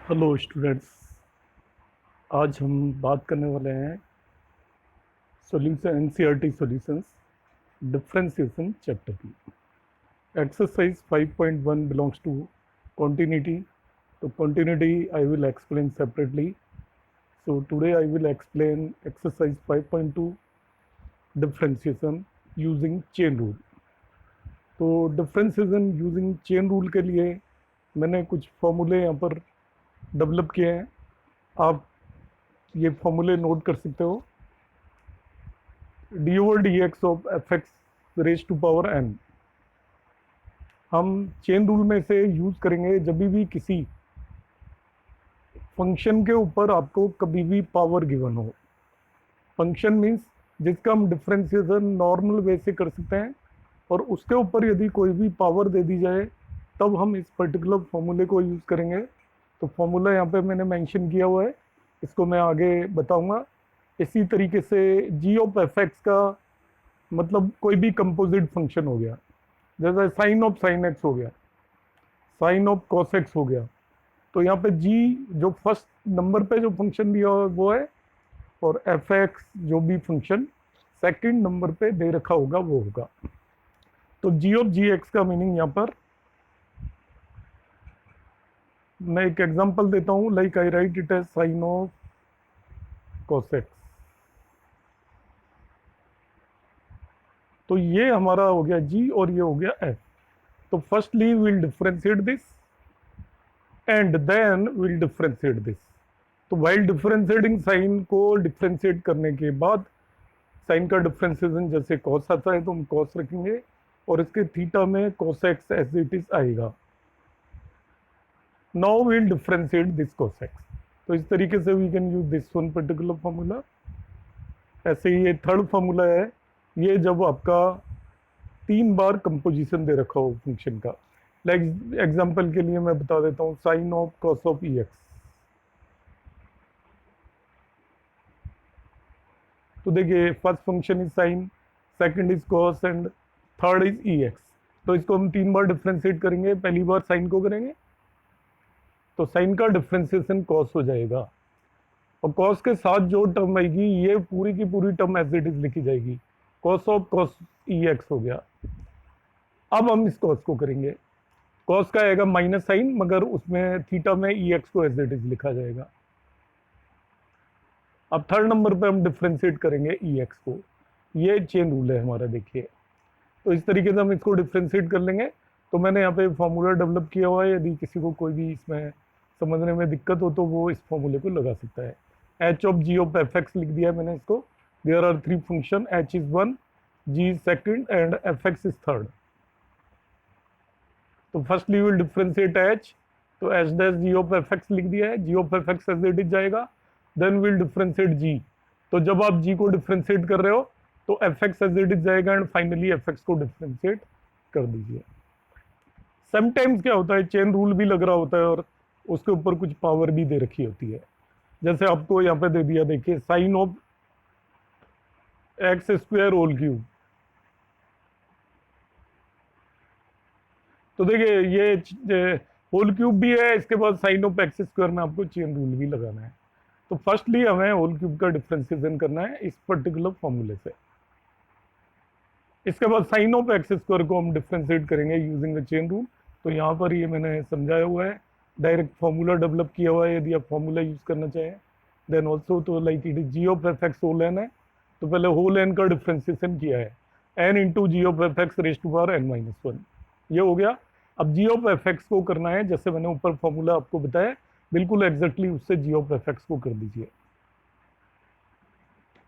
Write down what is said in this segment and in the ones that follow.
Hello students. आज हम बात करने वाले हैं solution NCERT solutions differentiation chapter की। Exercise 5.1 belongs to continuity. तो continuity I will explain separately. So today I will explain exercise 5.2 differentiation using chain rule. तो डिफरेंशिएशन यूजिंग चेन रूल के लिए मैंने कुछ फॉर्मूले यहाँ पर डेवलप किए हैं। आप ये फॉर्मूले नोट कर सकते हो। D over D X of F x raise to power N हम चेन रूल में से यूज करेंगे जब भी किसी फंक्शन के ऊपर आपको कभी भी पावर गिवन हो। फंक्शन मीन्स जिसका हम डिफरेंशिएशन नॉर्मल वे से कर सकते हैं और उसके ऊपर यदि कोई भी पावर दे दी जाए तब हम इस पर्टिकुलर फॉर्मूले को यूज़ करेंगे। तो फॉर्मूला यहाँ पे मैंने मेंशन किया हुआ है, इसको मैं आगे बताऊंगा। इसी तरीके से जी ऑफ एफ एक्स का मतलब कोई भी कंपोजिट फंक्शन हो गया, जैसे साइन ऑफ साइन एक्स हो गया, साइन ऑफ कॉस एक्स हो गया। तो यहाँ पे जी जो फर्स्ट नंबर पे जो फंक्शन दिया हुआ है वो है, और एफ एक्स जो भी फंक्शन सेकंड नंबर पे दे रखा होगा वो होगा। तो जी ऑफ जी एक्स का मीनिंग यहाँ पर मैं एक एग्जांपल देता हूँ, like I write it as sine of cos x. तो ये हमारा हो गया जी और ये हो गया एफ। तो firstly will differentiate this and then will differentiate this. तो वाइल डिफरेंशिएटिंग साइन को डिफरेंशिएट करने के बाद साइन का डिफरेंशिएशन जैसे कॉस आता है तो हम कॉस रखेंगे और इसके थीटा में cos x as it is आएगा। Now will differentiate this cos x. तो इस तरीके से we can use this one particular formula. ऐसे ही ये थर्ड फॉर्मूला है, ये जब आपका 3 बार कंपोजिशन दे रखा हो फंक्शन का। लाइक एग्जांपल के लिए मैं बता देता हूँ, sine of cos of E X. तो देखिए first function is sine, second is cos and third is E X. तो इसको हम 3 बार डिफ्रेंशिएट करेंगे। पहली बार साइन को करेंगे तो साइन का डिफ्रेंशिएशन कॉस हो जाएगा, और कॉस के साथ जो टर्म आएगी ये पूरी की पूरी टर्म एज इट इज लिखी जाएगी, cos of cos E x हो गया। अब हम इस कॉस को करेंगे, कॉस का आएगा माइनस साइन मगर उसमें थीटा में ई एक्स को एज इट इज लिखा जाएगा। अब थर्ड नंबर पे हम डिफ्रेंशिएट करेंगे ई एक्स को। ये चेन रूल है हमारा, देखिए। तो इस तरीके से हम इसको डिफ्रेंशिएट कर लेंगे। तो मैंने यहाँ पे फॉर्मूला डेवलप किया हुआ है, यदि किसी को कोई भी इसमें समझने में दिक्कत हो तो वो इस फॉर्मूले को लगा सकता है। H of g of F x लिख दिया है मैंने इसको। There are 3 function, h is 1, g is second and f x is third. तो फर्स्टली विल डिफरेंशिएट एच, तो h dash g of F x लिख दिया है, g of F x as it is जाएगा। Then will differentiate g. तो जब आप जी को डिफरेंशिएट कर रहे हो तो F x as it is जाएगा एंड फाइनली एफ एक्स को डिफरेंशिएट कर दीजिए। समटाइम्स क्या होता है, चेन रूल भी लग रहा होता है और उसके ऊपर कुछ पावर भी दे रखी होती है। जैसे आपको यहाँ पे दे दिया, देखिए sine of X square whole cube. तो देखिए ये होल क्यूब भी है, इसके बाद साइन ऑफ एक्स स्क्वायर में आपको चेन रूल भी लगाना है। तो फर्स्टली हमें होल क्यूब का डिफरेंशिएशन करना है इस पर्टिकुलर फॉर्मूले से। इसके बाद साइन ऑफ एक्स स्क्वायर को हम डिफरेंशिएट करेंगे यूजिंग द चेन रूल। तो यहाँ पर ये मैंने समझाया हुआ है, डायरेक्ट फॉर्मूला डेवलप किया हुआ है। यदि आप फॉर्मूला यूज करना चाहें देन ऑल्सो, तो like it is G of F X whole N है, तो पहले होल एन का डिफरेंशिएशन किया है, N into G of F x raise to power N minus one, ये हो गया। अब जी ऑफ एफ एक्स को करना है, जैसे मैंने ऊपर फॉर्मूला आपको बताया बिल्कुल एग्जैक्टली उससे जी ऑफ एफ एक्स को कर दीजिए।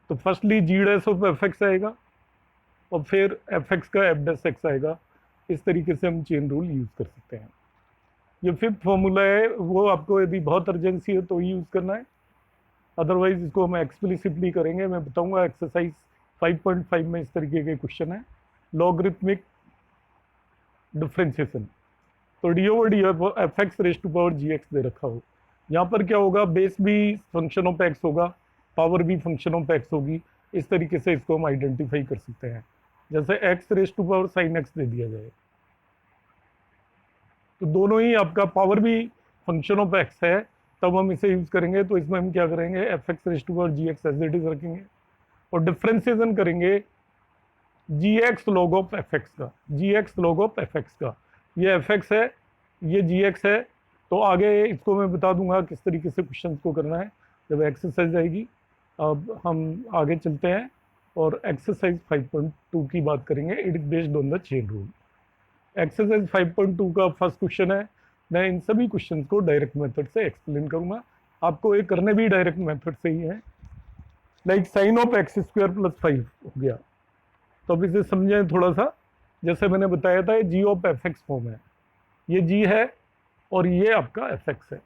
तो firstly G dash of F X आएगा और फिर एफ एक्स का एफ डैश एक्स आएगा। इस तरीके से हम चेन रूल यूज कर सकते हैं। ये फिफ्थ फॉर्मूला है, वो आपको यदि बहुत अर्जेंसी है तो यूज करना है, अदरवाइज इसको हम एक्सप्लिसिटली करेंगे। मैं बताऊंगा एक्सरसाइज 5.5 में इस तरीके के क्वेश्चन है, लॉगरिथमिक डिफरेंशिएशन। तो d over d f x raise to power g x दे रखा हो, यहाँ पर क्या होगा, बेस भी फंक्शन ऑफ एक्स होगा, पावर भी फंक्शन ऑफ एक्स होगी। इस तरीके से इसको हम आइडेंटिफाई कर सकते हैं, जैसे x raise to power sine x दे दिया जाए। तो दोनों ही आपका पावर भी फंक्शन ऑफ एक्स है तब हम इसे यूज़ करेंगे। तो इसमें हम क्या करेंगे, f x raise to power g x as it is रखेंगे और डिफ्रेंसिएशन करेंगे g x log of F x का, g x log of F x का। ये एफ एक्स है, ये जी एक्स है। तो आगे इसको मैं बता दूंगा किस तरीके से क्वेश्चन को करना है जब एक्सरसाइज आएगी। अब हम आगे चलते हैं और एक्सरसाइज 5.2 की बात करेंगे। It is based on the chain rule. Exercise 5.2 का फर्स्ट क्वेश्चन है। मैं इन सभी क्वेश्चन को डायरेक्ट मेथड से एक्सप्लेन करूंगा, आपको ये करने भी डायरेक्ट मेथड से ही है। Like sine of X square plus 5 हो गया, तो अब इसे समझें थोड़ा सा। जैसे मैंने बताया था, ये जी ऑफ एफ एक्स फॉर्म है, ये जी है और ये आपका एफ एक्स है।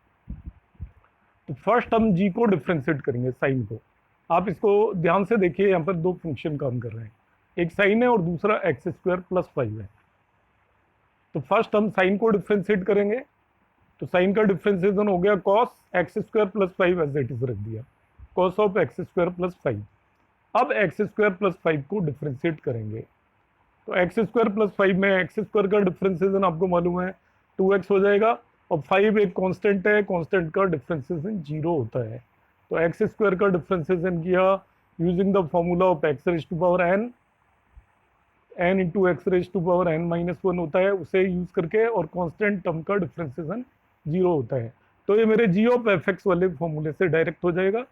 तो फर्स्ट हम जी को डिफ्रेंशिएट करेंगे, साइन को। आप इसको ध्यान से देखिए, यहाँ पर दो फंक्शन काम कर रहे हैं, एक साइन है और दूसरा एक्स स्क्वायर प्लस 5 है। तो फर्स्ट हम साइन को डिफ्रेंशिएट करेंगे। तो साइन का डिफ्रेंशिएशन हो गया cos X square plus 5 as it is रख दिया, cos of X square plus 5। अब एक्स स्क्वायर प्लस 5 को डिफ्रेंशिएट करेंगे। तो एक्स स्क्वायर प्लस 5 में एक्स स्क्वायर का डिफ्रेंशिएशन आपको मालूम है 2x हो जाएगा, और 5 एक कांस्टेंट है, कांस्टेंट का डिफ्रेंशिएशन 0 होता है। तो एक्स स्क्वायर का डिफ्रेंशिएशन किया using the formula of X raise to power n into X raise to power n minus 1 होता है, उसे यूज करके, और कांस्टेंट टर्म का डिफ्रेंशिएशन 0 होता है। तो ये मेरे जी ऑफ एफ एक्स वाले फॉर्मूले से डायरेक्ट हो जाएगा।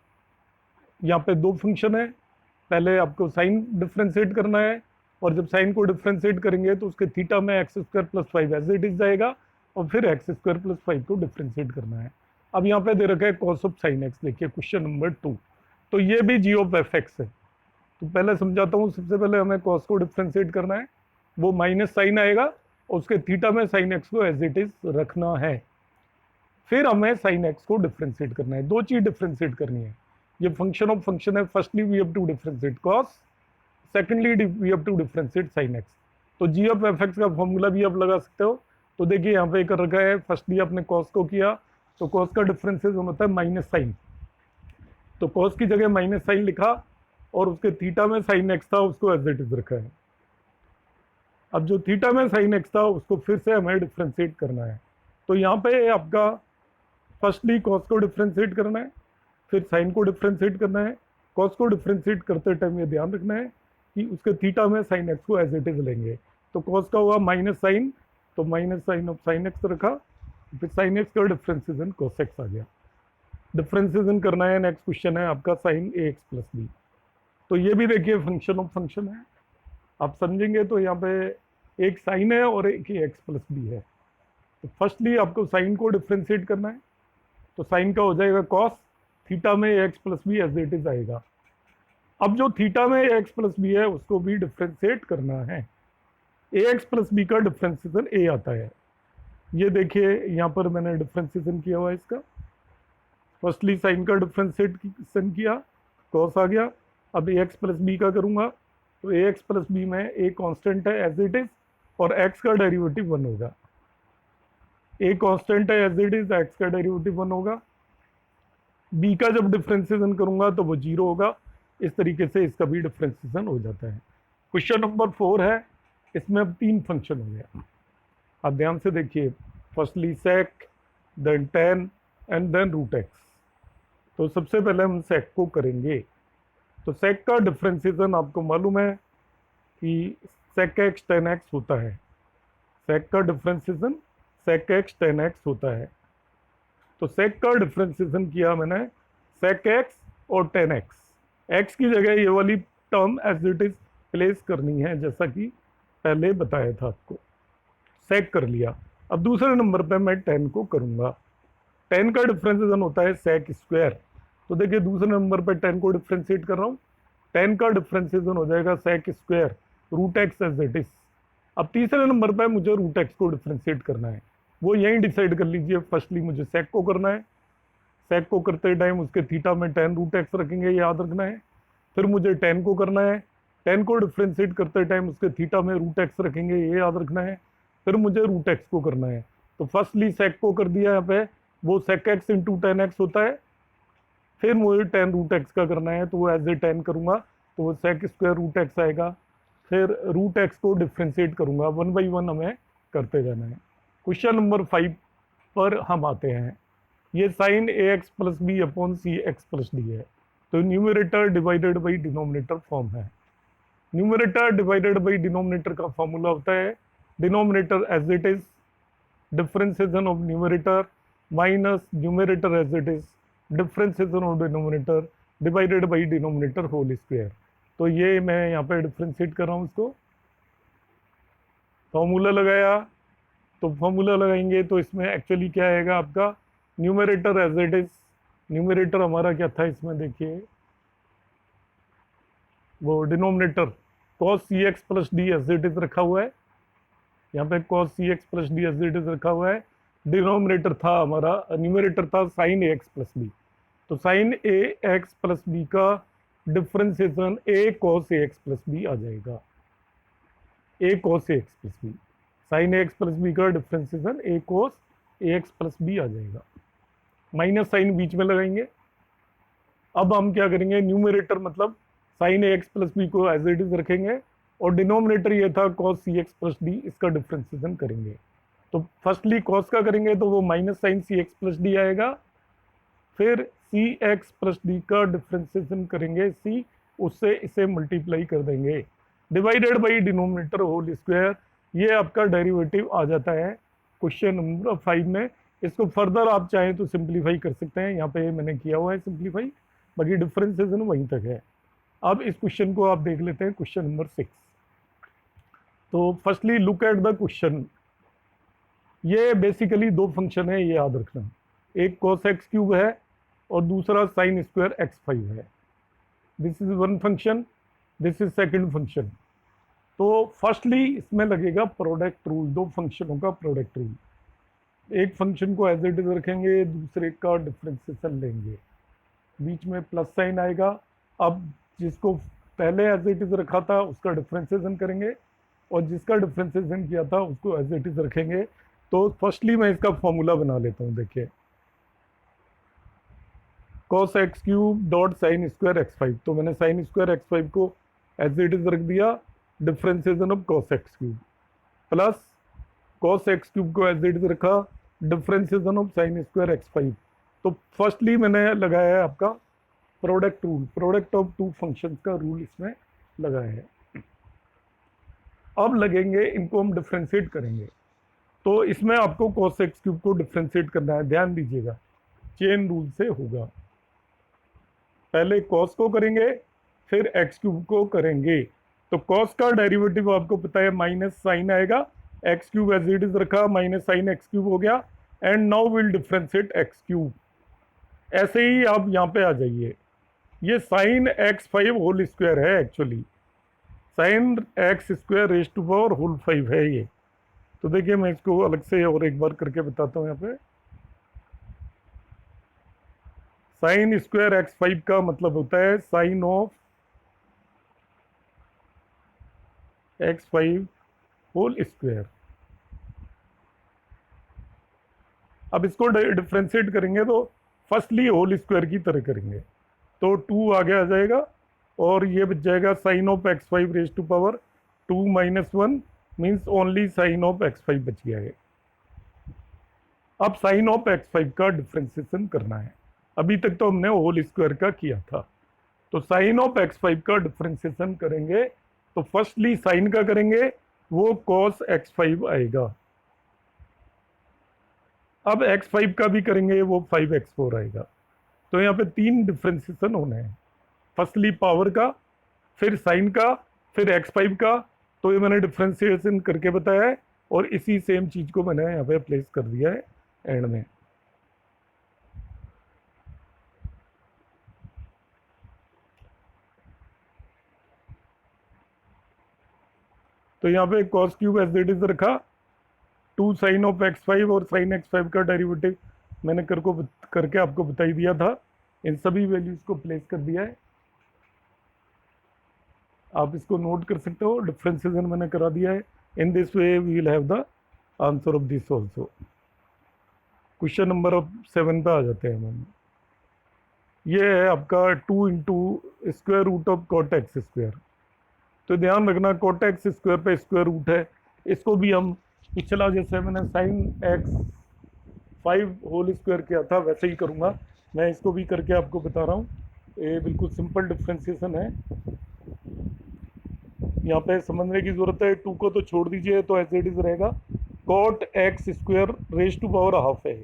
यहाँ पे दो फंक्शन है, पहले आपको साइन डिफ्रेंशिएट करना है, और जब साइन को डिफ्रेंशिएट करेंगे तो उसके थीटा में X square plus 5 as it is जाएगा, और फिर एक्स स्क्वायर प्लस 5 को डिफ्रेंशिएट करना है। अब यहाँ पे दे रखा है कॉस ऑफ साइन एक्स, देखिए क्वेश्चन नंबर 2। तो ये भी जी ऑफ एफ एक्स है। तो पहले समझाता हूँ, सबसे पहले हमें कॉस को डिफ्रेंशिएट करना है, वो माइनस साइन आएगा और उसके थीटा में साइन एक्स को एज इट इज रखना है। फिर हमें साइन एक्स को डिफ्रेंशिएट करना है, दो चीज डिफ्रेंशिएट करनी है। ये फंक्शन ऑफ फंक्शन है, firstly we have to differentiate cos, secondly we have to differentiate sine X. तो जी ऑफ एफ एक्स का फॉर्मूला भी आप लगा सकते हो। तो देखिए यहाँ पे कर रखा है, फर्स्टली आपने कॉस को किया, तो कॉस का डिफ्रेंशिएशन होता है माइनस साइन, तो कॉस की जगह माइनस साइन लिखा, और उसके थीटा में साइन एक्स था उसको एज इट इज रखा है। अब जो थीटा में साइन एक्स था उसको फिर से हमें डिफ्रेंशिएट करना है। तो यहाँ पे आपका फर्स्टली कॉस को डिफ्रेंशिएट करना है, फिर साइन को डिफ्रेंशिएट करना है। कॉस को डिफ्रेंशिएट करते टाइम ये ध्यान रखना है कि उसके थीटा में साइन एक्स को एज इट इज लेंगे। तो कॉस का हुआ माइनस साइन, तो minus sine of sine X रखा, फिर साइन एक्स का डिफ्रेंशिएशन कॉस एक्स आ गया। डिफ्रेंशिएशन करना है, नेक्स्ट क्वेश्चन है आपका sine A X plus B. तो ये भी देखिए फंक्शन ऑफ फंक्शन है, आप समझेंगे। तो यहाँ पे एक साइन है और एक ही एक्स प्लस बी है। तो फर्स्टली आपको साइन को डिफ्रेंशिएट करना है, तो साइन का हो जाएगा कॉस, थीटा में X plus B as it is आएगा। अब जो थीटा में एक्स प्लस बी है उसको भी डिफ्रेंशिएट करना है। ए एक्स प्लस बी का डिफ्रेंशिएशन ए आता है, ये देखिए यहाँ पर मैंने डिफ्रेंशिएशन किया हुआ है इसका। फर्स्टली साइन का डिफ्रेंशिएशन किया, कॉस आ गया। अब ए एक्स प्लस बी का करूँगा, तो ए एक्स प्लस बी में ए कांस्टेंट है एज इट इज, और एक्स का डेरिवेटिव 1 होगा। ए कांस्टेंट है एज इट इज, एक्स का डेरिवेटिव 1 होगा। बी का जब डिफ्रेंशिएशन करूंगा तो वो 0 होगा। इस तरीके से इसका भी डिफ्रेंशिएशन हो जाता है। क्वेश्चन नंबर 4 है, इसमें अब 3 फंक्शन हो गया। आप ध्यान से देखिए, firstly sec, then tan and then root X. तो सबसे पहले हम सेक को करेंगे। तो सेक का डिफ्रेंशिएशन आपको मालूम है कि सेक एक्स टेन एक्स होता है। सेक का differentiation sec X tan X होता है। तो सेक का डिफ्रेंशिएशन किया मैंने, सेक एक्स और टेन एक्स। एक्स की जगह ये वाली term as it is place करनी है, जैसा कि पहले बताया था आपको। सेक कर लिया। अब दूसरे नंबर पे मैं टेन को करूँगा। टेन का डिफ्रेंशिएशन होता है सेक स्क्वायर। तो देखिए दूसरे नंबर पे टेन को डिफ्रेंशिएट कर रहा हूँ, टेन का डिफ्रेंशिएशन हो जाएगा sec square root X as it is. अब तीसरे नंबर पे मुझे रूट एक्स को डिफ्रेंशिएट करना है, वो यहीं डिसाइड कर लीजिए। फर्स्टली मुझे सेक को करना है, सेक को करते टाइम उसके थीटा में टेन रूट एक्स रखेंगे, याद रखना है। फिर मुझे टेन को करना है, टेन को डिफ्रेंशिएट करते टाइम उसके थीटा में रूट एक्स रखेंगे, ये याद रखना है। फिर मुझे रूट एक्स को करना है। तो फर्स्टली सेक को कर दिया यहाँ पे, वो sec X into tan X होता है। फिर मुझे टेन रूट एक्स का करना है, तो वो एज ए टेन करूँगा, तो वो सेक स्क्वायर रूट एक्स आएगा। फिर रूट एक्स को डिफ्रेंशिएट करूँगा, 1 बाई 1 हमें करते जाना है। क्वेश्चन नंबर 5 पर हम आते हैं। ये sine A X plus B upon C X plus D है, तो numerator divided by denominator form है। न्यूमरेटर डिवाइडेड बाई डिनोमिनेटर का फॉर्मूला होता है denominator as it is differentiation of numerator minus numerator as it is differentiation of denominator divided by denominator whole square. तो ये मैं यहाँ पे डिफ्रेंशिएट कर रहा हूँ इसको, फॉर्मूला लगाया, तो फॉर्मूला लगाएंगे तो इसमें एक्चुअली क्या आएगा आपका numerator as it is, numerator हमारा क्या था इसमें देखिए, वो denominator cos C X plus D as it is रखा हुआ है, यहाँ पे cos C X plus D as it is रखा हुआ है। डिनोमिनेटर था हमारा, न्यूमरेटर था sine A X plus B, तो sine A X plus B का differentiation A cos A X plus B आ जाएगा, A cos A X plus B, sign A X plus B का differentiation A cos A X plus B आ जाएगा, minus sign बीच में लगाएंगे। अब हम क्या करेंगे, न्यूमरेटर मतलब sine A X plus B को एज इट इज रखेंगे और डिनोमिनेटर ये था cos C X plus D, इसका डिफरेंशिएशन करेंगे। तो फर्स्टली कॉस का करेंगे तो वो minus sine C X plus D आएगा, फिर सी एक्स प्लस डी का डिफरेंशिएशन करेंगे सी, उससे इसे मल्टीप्लाई कर देंगे divided by denominator whole square. ये आपका डेरिवेटिव आ जाता है क्वेश्चन नंबर 5 में। इसको फर्दर आप चाहें तो सिंप्लीफाई कर सकते हैं, यहाँ पे मैंने किया हुआ है सिंप्लीफाई, बाकी डिफरेंशिएशन वहीं तक है। अब इस क्वेश्चन को आप देख लेते हैं, क्वेश्चन नंबर 6। तो firstly look at the question. ये बेसिकली दो फंक्शन है, ये याद रखना, एक cos एक्स क्यूब है और दूसरा साइन स्क्वायर एक्स 5 है। This is one function, this is second function. तो फर्स्टली इसमें लगेगा प्रोडक्ट रूल, दो फंक्शनों का प्रोडक्ट रूल। एक फंक्शन को एज इट इज रखेंगे, दूसरे का डिफरेंशिएशन लेंगे, बीच में प्लस साइन आएगा। अब जिसको पहले एज इट इज रखा था उसका डिफरेंशिएशन करेंगे और जिसका डिफरेंशिएशन किया था उसको एज इट इज रखेंगे। तो फर्स्टली मैं इसका फॉर्मूला बना लेता हूँ, देखिए cos X cube dot sign square X 5, तो मैंने साइन स्क्वायर एक्स 5 को एज इट इज रख दिया, differentiation of cos X cube, plus cos X cube को एज इट इज रखा, differentiation of sine square X 5। तो फर्स्टली मैंने लगाया है आपका product rule, product of two functions का रूल इसमें लगाया है। अब लगेंगे इनको हम डिफरेंशिएट करेंगे, तो इसमें आपको cos एक्स क्यूब को डिफरेंशिएट करना है, ध्यान दीजिएगा चेन रूल से होगा। पहले cos को करेंगे फिर एक्स क्यूब को करेंगे। तो cos का डेरिवेटिव आपको पता है माइनस साइन आएगा, X cube as it is रखा, माइनस साइन एक्स क्यूब हो गया, and now will differentiate X cube. ऐसे ही आप यहाँ पे आ जाइए, ये साइन एक्स 5 होल स्क्वायर है, actually sine X square raise to power whole 5 है ये। तो देखिए मैं इसको अलग से और एक बार करके बताता हूँ। यहाँ पे साइन स्क्वायर एक्स 5 का मतलब होता है sine of X 5 whole square. अब इसको डिफ्रेंशिएट करेंगे तो फर्स्टली होल स्क्वायर की तरह करेंगे, तो 2 आगे आ जाएगा और ये बच जाएगा sine of X 5 raise to power 2 minus 1 means only sine of X 5 बच गया है। अब साइन ऑफ एक्स 5 का डिफ्रेंशिएशन करना है, अभी तक तो हमने होल स्क्वायर का किया था। तो साइन ऑफ एक्स 5 का डिफ्रेंशिएशन करेंगे तो फर्स्टली साइन का करेंगे, वो कॉस एक्स 5 आएगा। अब x5 का भी करेंगे, वो 5x4 आएगा। तो यहाँ पे 3 डिफ्रेंशिएशन होने हैं, फर्स्टली पावर का, फिर साइन का, फिर x5 का। तो ये मैंने डिफ्रेंशिएशन करके बताया है और इसी सेम चीज़ को मैंने यहाँ पे प्लेस कर दिया है एंड में। तो यहाँ पे cos cube as it is रखा, 2 साइन ऑफ x5 और साइन x5 का डेरिवेटिव मैंने करके आपको बता ही दिया था। इन सभी वैल्यूज को प्लेस कर दिया है, आप इसको नोट कर सकते हो, डिफ्रेंशिएशन मैंने करा दिया है। In this way we will have the answer of this also. Question number 7 पे आ जाते हैं हम। ये है आपका 2 into square root of cot X square. तो ध्यान रखना कॉट एक्स स्क्वायर पे स्क्वायर रूट है, इसको भी हम पिछला जैसे मैंने साइन एक्स 5 होल स्क्वायर किया था वैसे ही करूँगा। मैं इसको भी करके आपको बता रहा हूँ। ये बिल्कुल सिंपल डिफ्रेंसिएशन है, यहाँ पे समझने की ज़रूरत है। 2 को तो छोड़ दीजिए, तो एज इट इज़ रहेगा cot X square raise to power half है।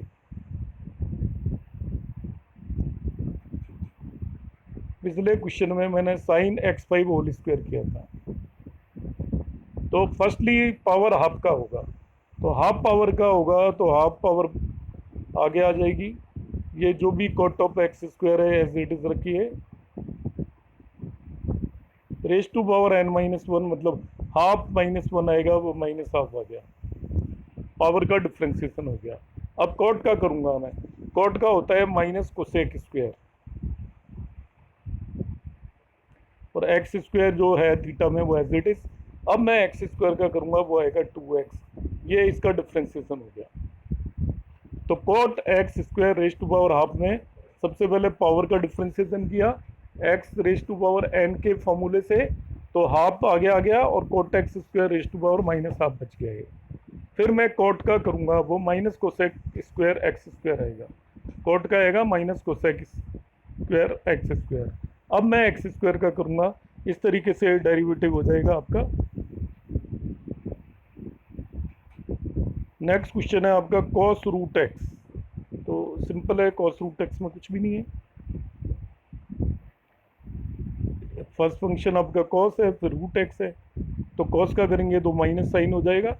पिछले क्वेश्चन में मैंने साइन x5 होल स्क्वायर किया था, तो फर्स्टली पावर हाफ का होगा, तो हाफ पावर का होगा तो हाफ पावर आगे आ जाएगी। ये जो भी कॉट ऑफ एक्स स्क्वायर है एज इट इज रखी है, raise to power n minus one, मतलब हाफ माइनस वन आएगा, वो माइनस हाफ आ गया, पावर का डिफ्रेंसिएशन हो गया। अब कॉट का करूंगा मैं, कॉट का होता है माइनस कोसेक स्क्वायर, और एक्स स्क्वायर जो है थीटा में वो एज इट इज। अब मैं एक्स स्क्वायर का करूंगा, वो आएगा 2x, ये इसका डिफ्रेंसिएशन हो गया। तो cot X square raise to power half में सबसे पहले पावर का डिफ्रेंसिएशन किया X raise to power n के फॉर्मूले से, तो हाफ आगे आ गया और cot X square raise to power minus half बच गया है। फिर मैं कॉट का करूंगा, वो minus cosec square X square आएगा, कॉट का आएगा minus cosec square X square. अब मैं एक्स स्क्वायर का करूंगा, इस तरीके से डेरिवेटिव हो जाएगा आपका। नेक्स्ट क्वेश्चन है आपका कॉस रूट एक्स, तो सिंपल है, कॉस रूट एक्स में कुछ भी नहीं है। फर्स्ट फंक्शन आपका कॉस है, फिर रूट एक्स है, तो कॉस का करेंगे तो माइनस साइन हो जाएगा,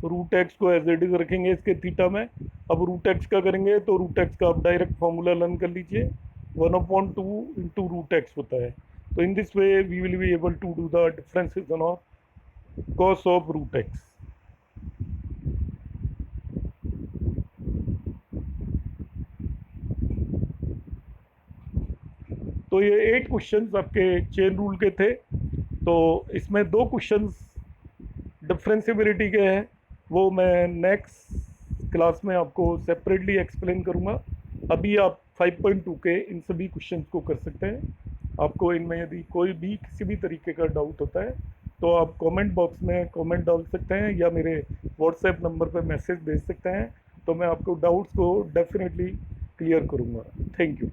रूट एक्स को एज इट इज रखेंगे इसके थीटा में। अब रूट एक्स का करेंगे तो रूट एक्स का आप डायरेक्ट फॉर्मूला लर्न कर लीजिए, 1/2 इंटू रूट एक्स होता है। तो in this way we will be able to do the differentiation of cos of root X. तो ये 8 क्वेश्चंस आपके चेन रूल के थे, तो इसमें 2 क्वेश्चंस डिफरेंशिएबिलिटी के हैं, वो मैं नेक्स्ट क्लास में आपको सेपरेटली एक्सप्लेन करूँगा। अभी आप 5.2 के इन सभी क्वेश्चंस को कर सकते हैं। आपको इनमें यदि कोई भी किसी भी तरीके का डाउट होता है तो आप कमेंट बॉक्स में कमेंट डाल सकते हैं या मेरे व्हाट्सएप नंबर पर मैसेज भेज सकते हैं, तो मैं आपको डाउट्स को डेफिनेटली क्लियर करूँगा। Thank you.